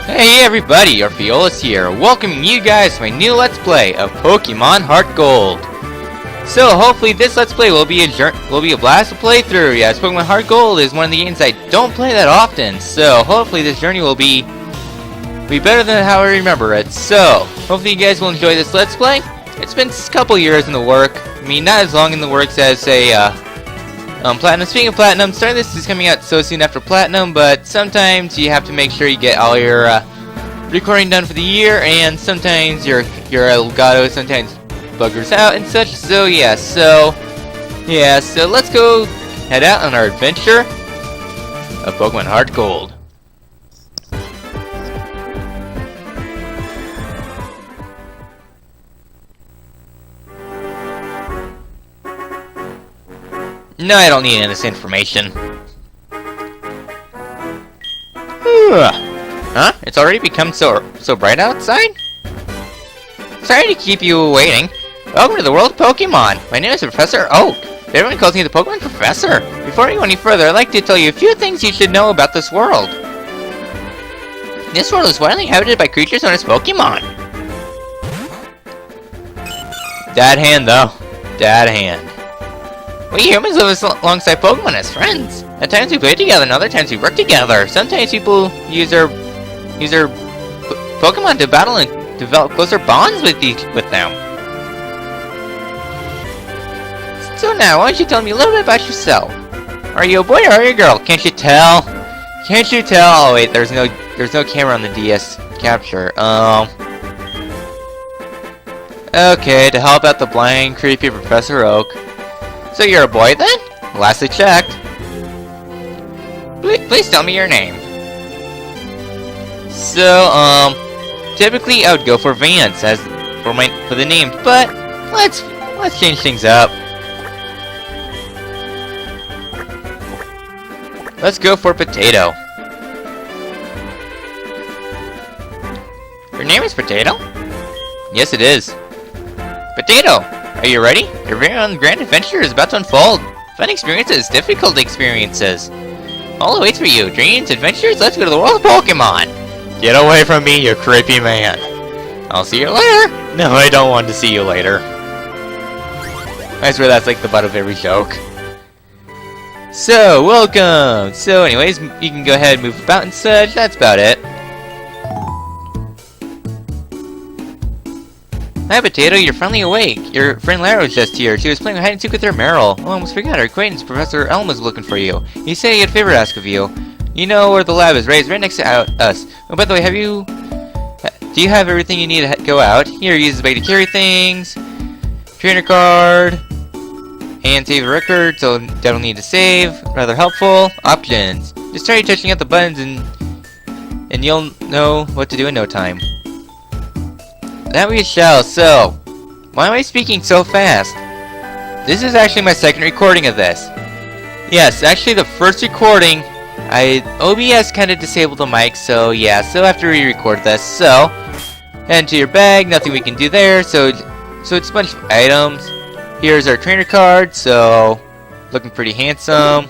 Hey everybody, Orpheolus here, welcoming you guys to my new Let's Play of Pokemon Heartgold. So hopefully this Let's Play will be a blast to play through. Yes, Pokemon Heartgold is one of the games I don't play that often, so hopefully this journey will be better than how I remember it. So hopefully you guys will enjoy this Let's Play. It's been a couple years in the work. I mean, not as long in the works as say Platinum. Speaking of Platinum, starting this is coming out so soon after Platinum, but sometimes you have to make sure you get all your recording done for the year, and sometimes your Elgato sometimes buggers out and such. So so let's go head out on our adventure of Pokemon Heartgold. No, I don't need any of this information. Huh? It's already become so bright outside? Sorry to keep you waiting. Welcome to the world of Pokemon. My name is Professor Oak. Everyone calls me the Pokemon Professor. Before we go any further, I'd like to tell you a few things you should know about this world. This world is widely inhabited by creatures known as Pokemon. Dad hand, though. Dad hand. We humans live alongside Pokemon as friends. At times we play together, and other times we work together. Sometimes people use their Pokemon to battle and develop closer bonds with them. So now, why don't you tell me a little bit about yourself? Are you a boy or are you a girl? Can't you tell? Can't you tell? Oh wait, there's no camera on the DS capture. Okay, to help out the blind, creepy Professor Oak. So you're a boy then? Last I checked. Please tell me your name. So, typically I would go for Vance as for the name, but let's change things up. Let's go for Potato. Your name is Potato? Yes, it is. Potato! Are you ready? Your very own grand adventure is about to unfold. Fun experiences, difficult experiences. All awaits for you. Dreams, adventures, let's go to the world of Pokemon. Get away from me, you creepy man. I'll see you later. No, I don't want to see you later. I swear that's like the butt of every joke. So, welcome! So anyways, you can go ahead and move about and such. That's about it. Hi, Potato, you're finally awake. Your friend Lara was just here. She was playing hide and seek with her Meryl. Oh, I almost forgot. Our acquaintance, Professor Elm, was looking for you. He said he had a favor to ask of you. You know where the lab is, right? It's right next to us. Oh, by the way, do you have everything you need to go out? Here, use this bag to carry things. Trainer card. And save the record, so don't need to save. Rather helpful. Options. Just try touching out the buttons and you'll know what to do in no time. That we shall. So, why am I speaking so fast? This is actually my second recording of this. Yes, actually the first recording, OBS kind of disabled the mic, so yeah, so after we record this, so, head into your bag, nothing we can do there, so it's a bunch of items. Here's our trainer card, so, looking pretty handsome.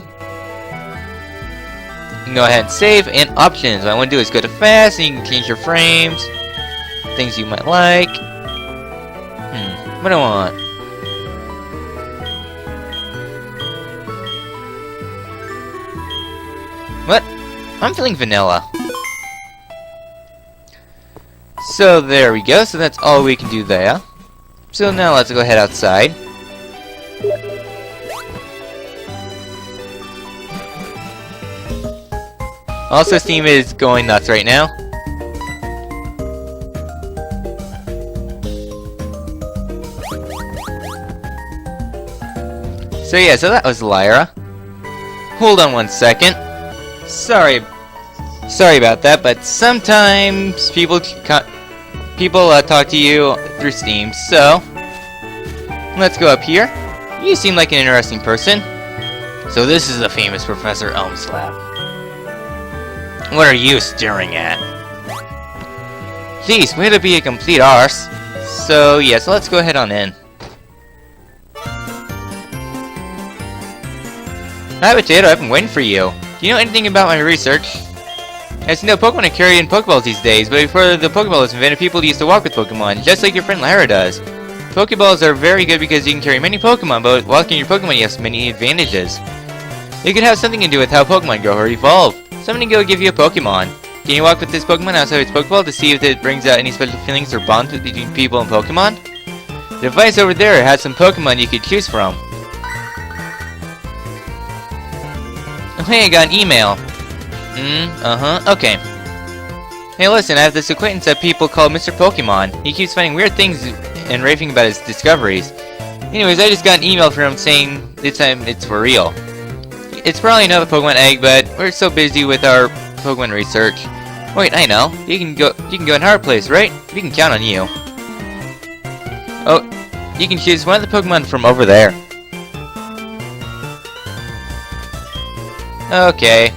You can go ahead and save, and options. What I want to do is go to fast, and you can change your frames. Things you might like. What do I want? What? I'm feeling vanilla. So there we go. So that's all we can do there. So now let's go head outside. Also, Steam is going nuts right now. So yeah, so that was Lyra. Hold on one second. Sorry about that, but sometimes people talk to you through Steam. So let's go up here. You seem like an interesting person. So this is the famous Professor Elm's lab. What are you staring at? Jeez, way to be a complete arse. So yeah, so let's go ahead on in. Hi, Potato, I've been waiting for you. Do you know anything about my research? As you know, Pokemon are carried in Pokeballs these days, but before the Pokeball was invented, people used to walk with Pokemon, just like your friend Lara does. Pokeballs are very good because you can carry many Pokemon, but walking your Pokemon you have many advantages. It could have something to do with how Pokemon grow or evolve. Something will give you a Pokemon. Can you walk with this Pokemon outside its Pokeball to see if it brings out any special feelings or bonds between people and Pokemon? The device over there has some Pokemon you could choose from. Oh hey, I got an email. Okay. Hey listen, I have this acquaintance that people call Mr. Pokemon. He keeps finding weird things and raving about his discoveries. Anyways, I just got an email from him saying this time it's for real. It's probably another Pokemon egg, but we're so busy with our Pokemon research. Wait, I know. You can go in Heart Place, right? We can count on you. Oh, you can choose one of the Pokemon from over there. Okay.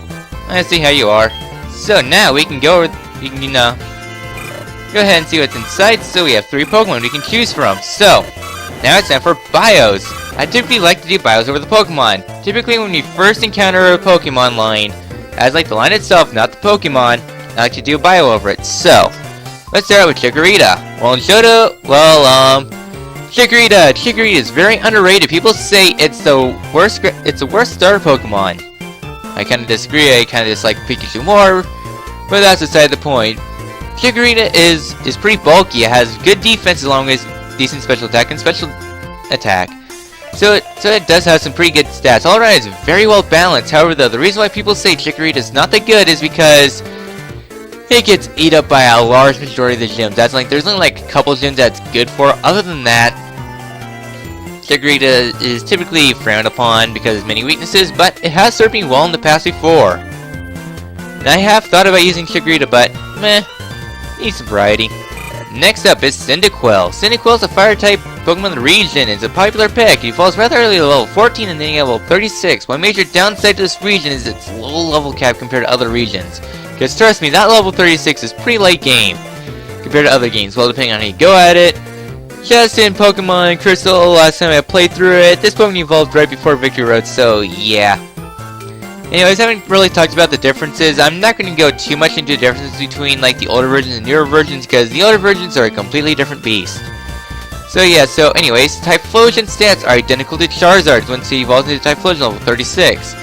Let's see how you are. So now we can go go ahead and see what's inside. So we have 3 Pokemon we can choose from. So now it's time for bios. I typically like to do bios over the Pokemon. Typically when we first encounter a Pokemon line, as like the line itself, not the Pokemon, I like to do a bio over it. So let's start out with Chikorita. Well, in Johto, Chikorita. Chikorita is very underrated. People say it's the worst starter Pokemon. I kind of disagree. I kind of dislike Pikachu more, but that's beside the point. Chikorita is pretty bulky. It has good defense along with decent special attack and special attack. So it does have some pretty good stats. All around, it's very well balanced. However, though, the reason why people say Chikorita is not that good is because it gets eat up by a large majority of the gyms. There's only like a couple gyms that's good for. Other than that, Chikorita is typically frowned upon because of many weaknesses, but it has served me well in the past before. Now, I have thought about using Chikorita, but meh, needs some variety. Next up is Cyndaquil. Cyndaquil is a fire-type Pokemon in the region. It's a popular pick. It falls rather early at level 14 and then at level 36. One major downside to this region is its low level cap compared to other regions. Because trust me, that level 36 is pretty late game compared to other games. Well, depending on how you go at it. Just in Pokemon Crystal, last time I played through it, this Pokemon evolved right before Victory Road, so yeah. Anyways, I haven't really talked about the differences. I'm not going to go too much into the differences between like the older versions and newer versions, because the older versions are a completely different beast. So yeah, anyways, Typhlosion stats are identical to Charizard's once he evolves into Typhlosion level 36.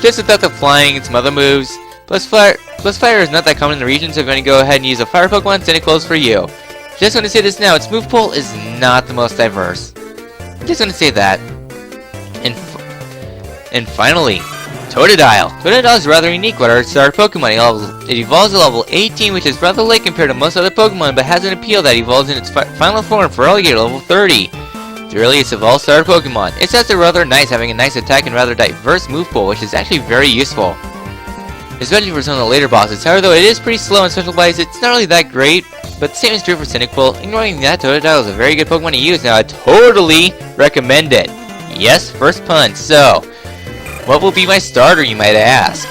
Just without the flying and some other moves. Plus fire is not that common in the region, so I'm going to go ahead and use a fire Pokemon. Cyndaquil is for you. Just want to say this now, its move pool is not the most diverse. Just want to say that. And finally, Totodile. Totodile is rather unique with our starter Pokemon. It evolves at level 18, which is rather late compared to most other Pokemon, but has an appeal that evolves in its final form for Alligator level 30. The earliest of all starter Pokemon. Its stats are rather nice, having a nice attack and rather diverse move pool, which is actually very useful. Especially for some of the later bosses. However, though it is pretty slow in special bites, it's not really that great. But the same is true for Cyndaquil. Ignoring that, Totodile is a very good Pokemon to use. Now, I totally recommend it. Yes, first pun. So, what will be my starter, you might ask?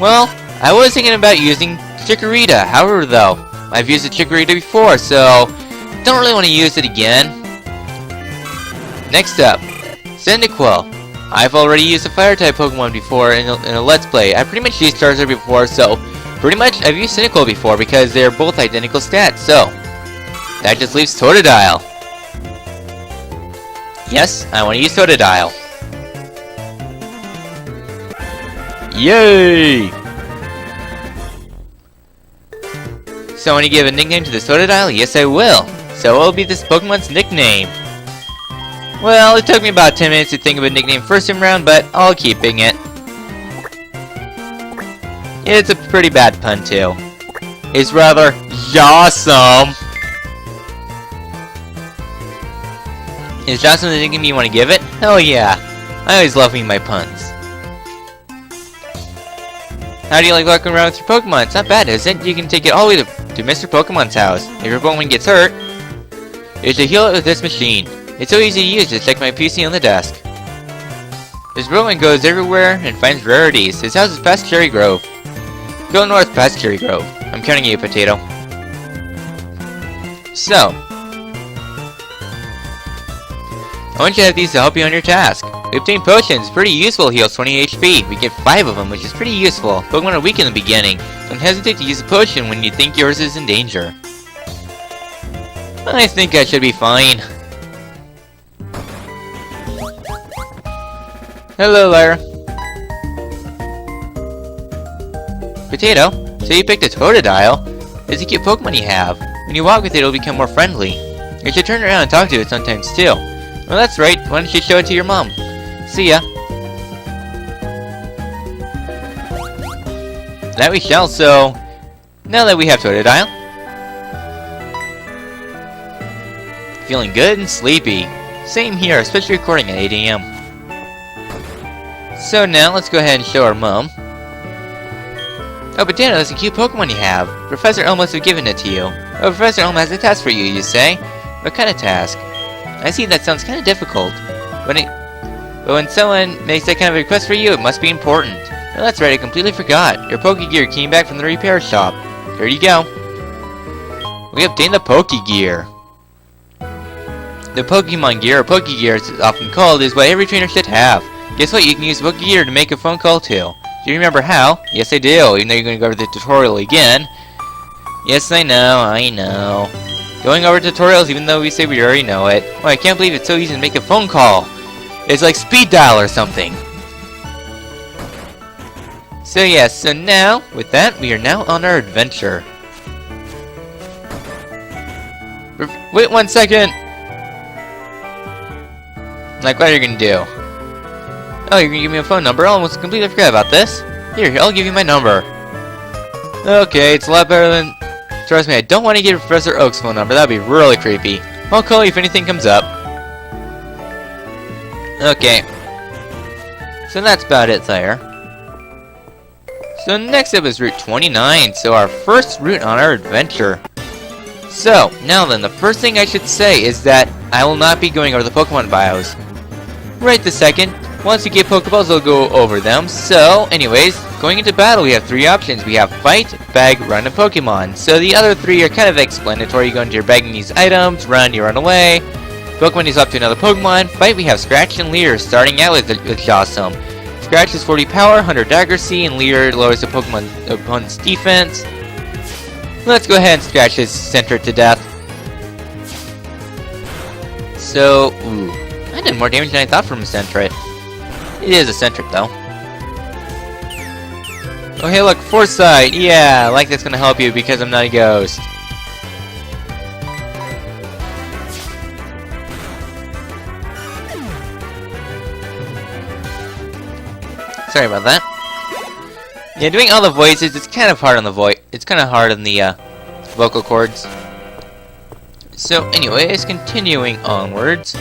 Well, I was thinking about using Chikorita. However, though, I've used the Chikorita before, so don't really want to use it again. Next up, Cyndaquil. I've already used a Fire-type Pokemon before in a Let's Play. I pretty much used Charizard before, so pretty much I've used Cyndaquil before because they're both identical stats. So, that just leaves Totodile. Yes, I want to use Totodile. Yay! So, I want to give a nickname to this Totodile? Yes, I will. So, what will be this Pokemon's nickname? Well, it took me about 10 minutes to think of a nickname first time round, but I'll keeping it. It's a pretty bad pun, too. It's rather yawesome. Is Jocelyn the nickname you want to give it? Hell yeah. I always love me my puns. How do you like walking around with your Pokemon? It's not bad, is it? You can take it all the way to Mr. Pokemon's house. If your Pokemon gets hurt, you should heal it with this machine. It's so easy to use, just check my PC on the desk. This Pokemon goes everywhere and finds rarities. His house is past Cherry Grove. Go north past Cherry Grove. I'm counting you, Potato. So, I want you to have these to help you on your task. We obtained potions. Pretty useful. Heals 20 HP. We get 5 of them, which is pretty useful. Pokemon are weak in the beginning. Don't hesitate to use a potion when you think yours is in danger. I think I should be fine. Hello, Lyra. Potato, so you picked a Totodile? It's a cute Pokemon you have. When you walk with it, it'll become more friendly. You should turn around and talk to it sometimes, too. Well, that's right. Why don't you show it to your mom? See ya. That we shall, so... Now that we have Totodile... Feeling good and sleepy. Same here, especially recording at 8 AM. So now, let's go ahead and show our mom. Oh, Potato, that's a cute Pokemon you have. Professor Elm must have given it to you. Oh, Professor Elm has a task for you, you say? What kind of task? I see, that sounds kind of difficult. But when someone makes that kind of request for you, it must be important. Oh, that's right, I completely forgot. Your Pokegear came back from the repair shop. Here you go. We obtained the Pokegear. The Pokemon Gear, or Pokegear as it's often called, is what every trainer should have. Guess what, you can use Pokegear to make a phone call too. Do you remember how? Yes, I do, even though you're going to go over the tutorial again. Yes, I know. Going over tutorials even though we say we already know it. Oh, I can't believe it's so easy to make a phone call. It's like speed dial or something. So yes, so now, with that, we are now on our adventure. Wait 1 second! Like, what are you gonna do? Oh, you're gonna give me a phone number? I almost completely forgot about this. Here, I'll give you my number. Okay, it's a lot better than... Trust me, I don't want to give Professor Oak's phone number. That'd be really creepy. I'll call you if anything comes up. Okay. So that's about it there. So next up is Route 29. So our first route on our adventure. So, now then, the first thing I should say is that I will not be going over the Pokemon bios. Right this second. Once you get Pokeballs, I'll go over them. So, anyways, going into battle, we have 3 options. We have Fight, Bag, Run, and Pokemon. So the other 3 are kind of explanatory. You go into your bag and use items. Run, you run away. Pokemon is up to another Pokemon. Fight, we have Scratch and Leer, starting out with Awesome. Scratch is 40 power, 100 accuracy, and Leer lowers the opponent's defense. Let's go ahead and scratch his center to death. So, ooh, I did more damage than I thought from a Sentret. It is a Sentret, though. Oh, hey, look, Foresight! Yeah, like that's gonna help you because I'm not a ghost. Sorry about that. Yeah, doing all the voices, it's kind of hard on the vocal cords. So, anyways, continuing onwards.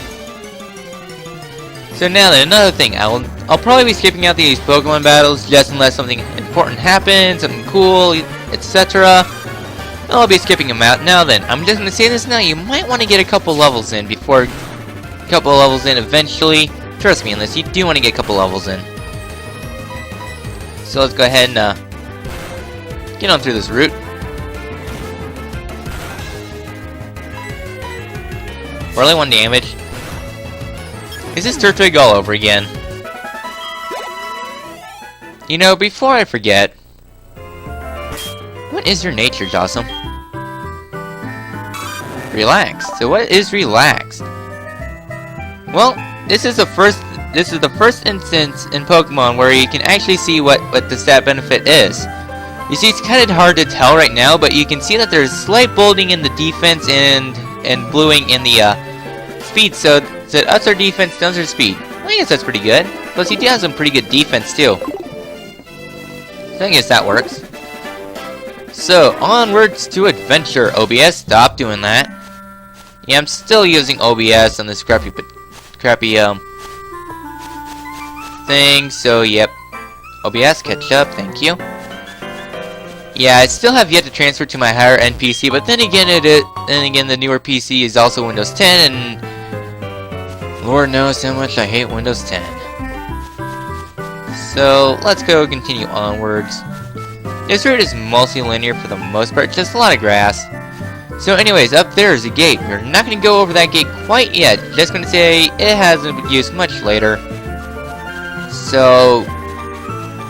So now then, another thing, I'll probably be skipping out these Pokemon battles just unless something important happens, something cool, etc. I'll be skipping them out. Now then, I'm just gonna say this now, you might want to get a couple levels in eventually. Trust me on this, you do want to get a couple levels in. So let's go ahead and get on through this route. For only 1 damage. Is this Turtwig all over again? You know, before I forget, what is your nature, Jossum? Relaxed. So what is relaxed? Well, this is the first instance in Pokemon where you can actually see what the stat benefit is. You see, it's kind of hard to tell right now, but you can see that there's slight bolding in the defense and bluing in the speed, so it ups our defense, downs our speed. I guess that's pretty good. Plus, he has some pretty good defense, too. So I guess that works. So, onwards to adventure. OBS, stop doing that. Yeah, I'm still using OBS on this crappy thing, so yep. OBS, catch up, thank you. Yeah, I still have yet to transfer to my higher end PC, but then again the newer PC is also Windows 10, and Lord knows how much I hate Windows 10. So let's go continue onwards. This route is mostly linear for the most part, just a lot of grass. So anyways, up there is a gate. We're not going to go over that gate quite yet. Just going to say it hasn't been used much later. So,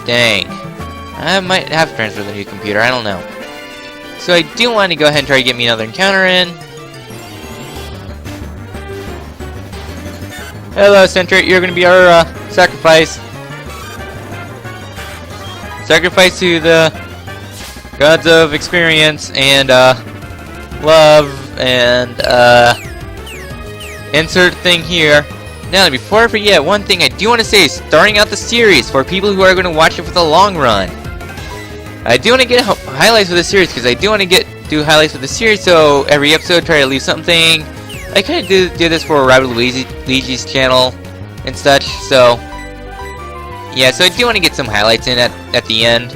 dang. I might have to transfer the new computer, I don't know. So I do want to go ahead and try to get me another encounter in. Hello, Sentry, you're gonna be our sacrifice. Sacrifice to the gods of experience and love and insert thing here. Now, before I forget, one thing I do want to say is starting out the series for people who are going to watch it for the long run. I do want to get highlights for the series because I do want to do highlights for the series. So every episode, try to leave something. I kind of do this for Rabbit Luigi's channel and such. So yeah, so I do want to get some highlights in at the end.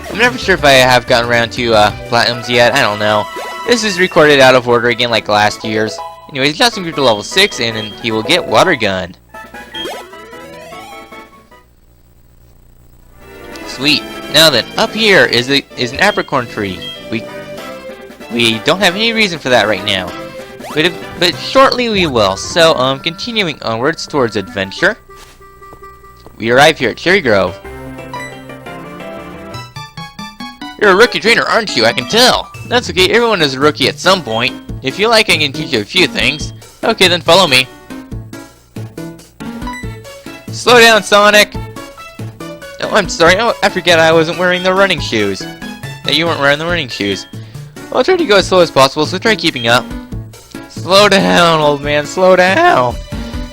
I'm never sure if I have gotten around to platinums yet. I don't know. This is recorded out of order again, like last year's. Anyways, Johnson grew to level 6, and he will get Water Gun. Sweet. Now then, up here is an apricorn tree. We don't have any reason for that right now, but shortly we will. So, continuing onwards towards adventure, we arrive here at Cherry Grove. You're a rookie trainer, aren't you? I can tell. That's okay. Everyone is a rookie at some point. If you like, I can teach you a few things. Okay, then follow me. Slow down, Sonic! Oh, I'm sorry. Oh, I forget I wasn't wearing the running shoes. That you weren't wearing the running shoes. Well, I'll try to go as slow as possible, so try keeping up. Slow down, old man. Slow down.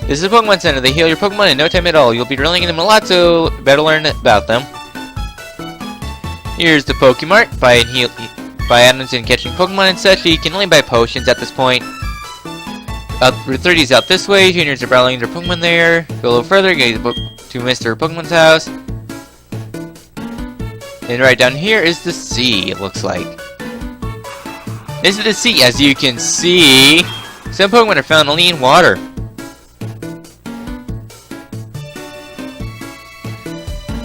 This is a Pokemon Center. They heal your Pokemon in no time at all. You'll be drilling them a lot, so better learn about them. Here's the Pokemart. Buy items and catching Pokemon and such. You can only buy potions at this point. Route 30 is out this way. Juniors are battling their Pokemon there. Go a little further, go to Mr. Pokemon's house. And right down here is the sea, it looks like. This is the sea, as you can see. Some Pokemon are found only in water.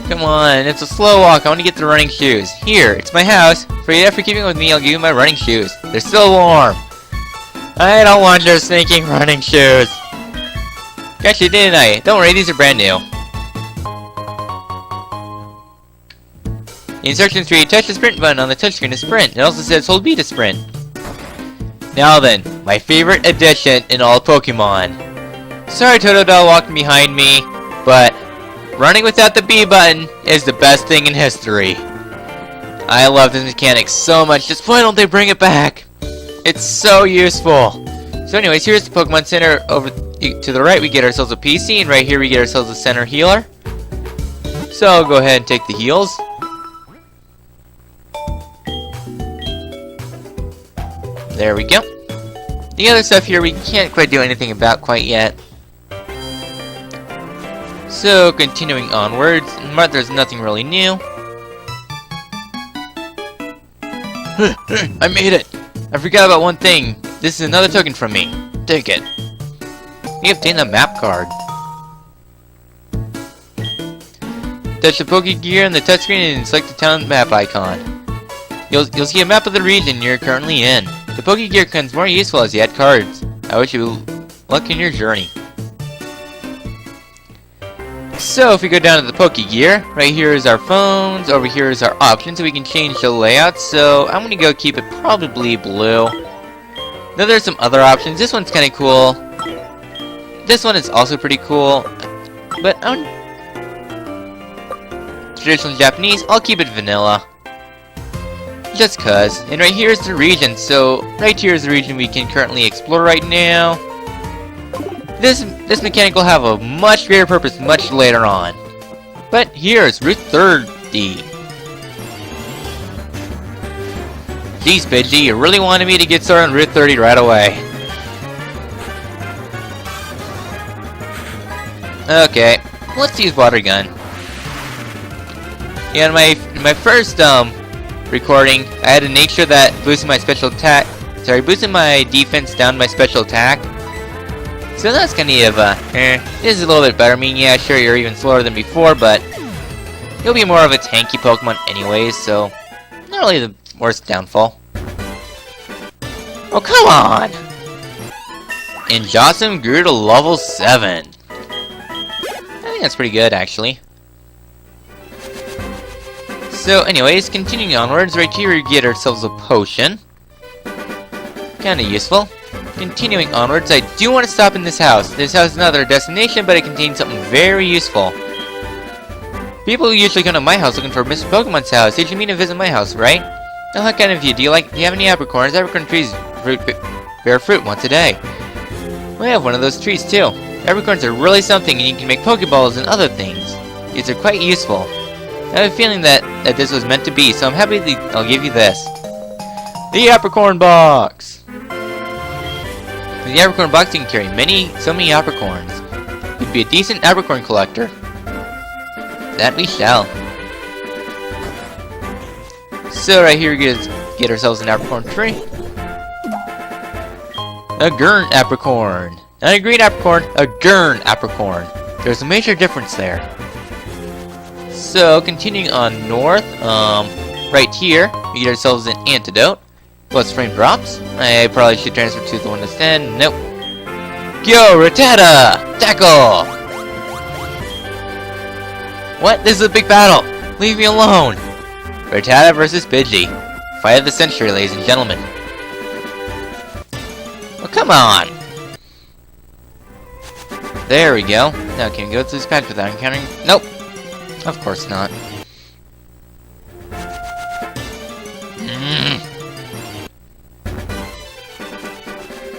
Come on, it's a slow walk. I want to get the running shoes. Here, it's my house. For keeping with me, I'll give you my running shoes. They're still warm. I don't want your stinking running shoes. Got you, didn't I? Don't worry, these are brand new. In instructions tree, touch the sprint button on the touchscreen to sprint. It also says hold B to sprint. Now then, my favorite addition in all Pokemon. Sorry, Totodile walking behind me, but running without the B button is the best thing in history. I love this mechanic so much, just why don't they bring it back? It's so useful. So anyways, here's the Pokemon Center. Over to the right we get ourselves a PC, and right here we get ourselves a center healer. So I'll go ahead and take the heals. There we go. The other stuff here we can't quite do anything about quite yet. So, continuing onwards, there's nothing really new. I made it! I forgot about one thing. This is another token from me. Take it. We obtained a map card. Touch the Pokegear on the touchscreen and select the town map icon. You'll see a map of the region you're currently in. The Pokegear becomes more useful as you add cards. I wish you luck in your journey. So if we go down to the Pokegear, right here is our phones, over here is our options, so we can change the layout. So I'm gonna go keep it probably blue. Now there's some other options. This one's kinda cool. This one is also pretty cool. But traditional Japanese, I'll keep it vanilla. Just cuz. And right here is the region. So right here is the region we can currently explore right now. This mechanic will have a much greater purpose much later on. But here's Route 30. Geez, Pidgey, you really wanted me to get started on Route 30 right away. Okay, let's use Water Gun. Yeah, in my first recording, I had to make sure that boosting my defense down my special attack. So that's kind of, this is a little bit better. I mean, yeah, sure, you're even slower than before, but you'll be more of a tanky Pokemon anyways, so not really the worst downfall. Oh, come on! And Jossum grew to level 7. I think that's pretty good, actually. So anyways, continuing onwards, right here we get ourselves a potion. Kinda useful. Continuing onwards, I do want to stop in this house. This house is not our destination, but it contains something very useful. People usually come to my house looking for Mr. Pokemon's house. They should mean to visit my house, right? Oh, how kind of you. Do you have any apricorns? Apricorn trees bear fruit once a day. We have one of those trees too. Apricorns are really something, and you can make Pokeballs and other things. These are quite useful. I have a feeling that this was meant to be, so I'm happy I'll give you this. The Apricorn Box! With the Apricorn Box, you can carry so many Apricorns. You'd be a decent Apricorn collector. That we shall. So right here we get ourselves an Apricorn tree. A Gurn Apricorn. Not a green Apricorn, a Gurn Apricorn. There's a major difference there. So, continuing on north, right here, we get ourselves an antidote. Plus frame drops. I probably should transfer to the one that's 10. Nope. Go, Rattata! Tackle! What? This is a big battle! Leave me alone! Rattata versus Pidgey. Fight of the century, ladies and gentlemen. Well, come on! There we go. Now can we go through this patch without encountering... Nope. Of course not.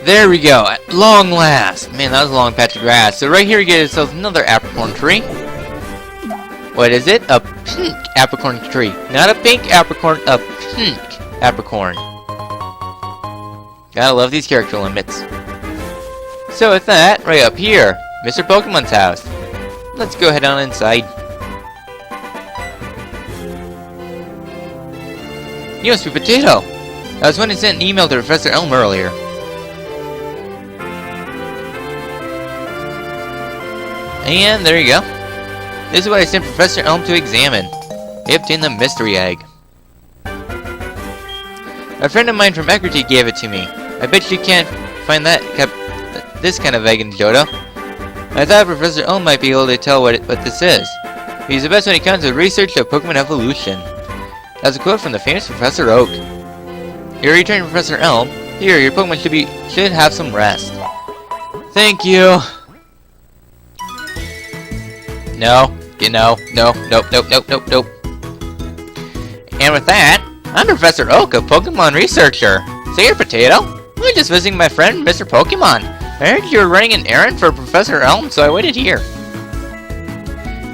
There we go. At long last. Man, that was a long patch of grass. So right here we get ourselves another Apricorn tree. What is it? A pink Apricorn tree. Not a pink Apricorn, a pink Apricorn. Gotta love these character limits. So with that, right up here, Mr. Pokemon's house. Let's go head on inside. You must be Potato! I was when I sent an email to Professor Elm earlier. And there you go. This is what I sent Professor Elm to examine. They obtained the mystery egg. A friend of mine from Eckerty gave it to me. I bet you can't find this kind of egg in Johto. I thought Professor Elm might be able to tell what this is. He's the best when it comes to research of Pokemon evolution. That's a quote from the famous Professor Oak. You're returning Professor Elm. Here, your Pokemon should have some rest. Thank you. No. Nope. And with that, I'm Professor Oak, a Pokemon researcher. So you're Potato? I'm just visiting my friend, Mr. Pokemon. I heard you were running an errand for Professor Elm, so I waited here.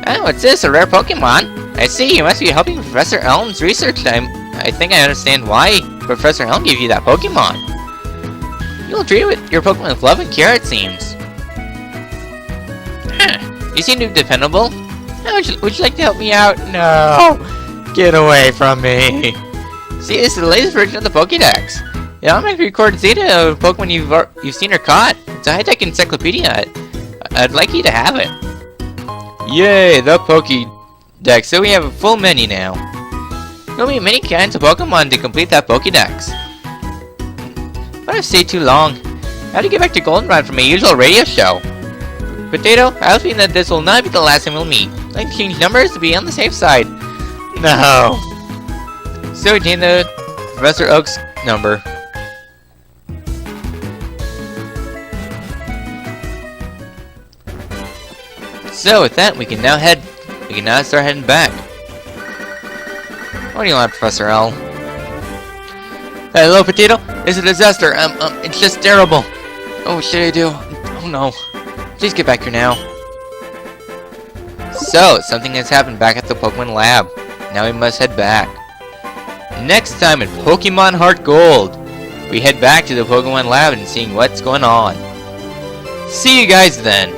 Oh, what's this? A rare Pokemon? I see, you must be helping Professor Elm's research time. I think I understand why Professor Elm gave you that Pokemon. You'll treat your Pokemon with love and care, it seems. You seem to be dependable. Would you like to help me out? No! Get away from me! See, this is the latest version of the Pokédex. It automatically records data of Pokemon you've seen or caught. It's a high-tech encyclopedia. I'd like you to have it. Yay, the Pokédex. So we have a full menu now. There'll be many kinds of Pokemon to complete that Pokédex. But I've stayed too long. How to get back to Goldenrod from my usual radio show? Potato, I have a feeling that this will not be the last time we'll meet. I'd like to change numbers to be on the safe side. No. So we changed the Professor Oak's number. So with that, we can now start heading back. What do you want, Professor L? Hello, Potato. It's a disaster. It's just terrible. Oh, what should I do? Oh no. Please get back here now. So, something has happened back at the Pokemon Lab. Now we must head back. Next time in Pokemon Heartgold, we head back to the Pokemon Lab and seeing what's going on. See you guys then.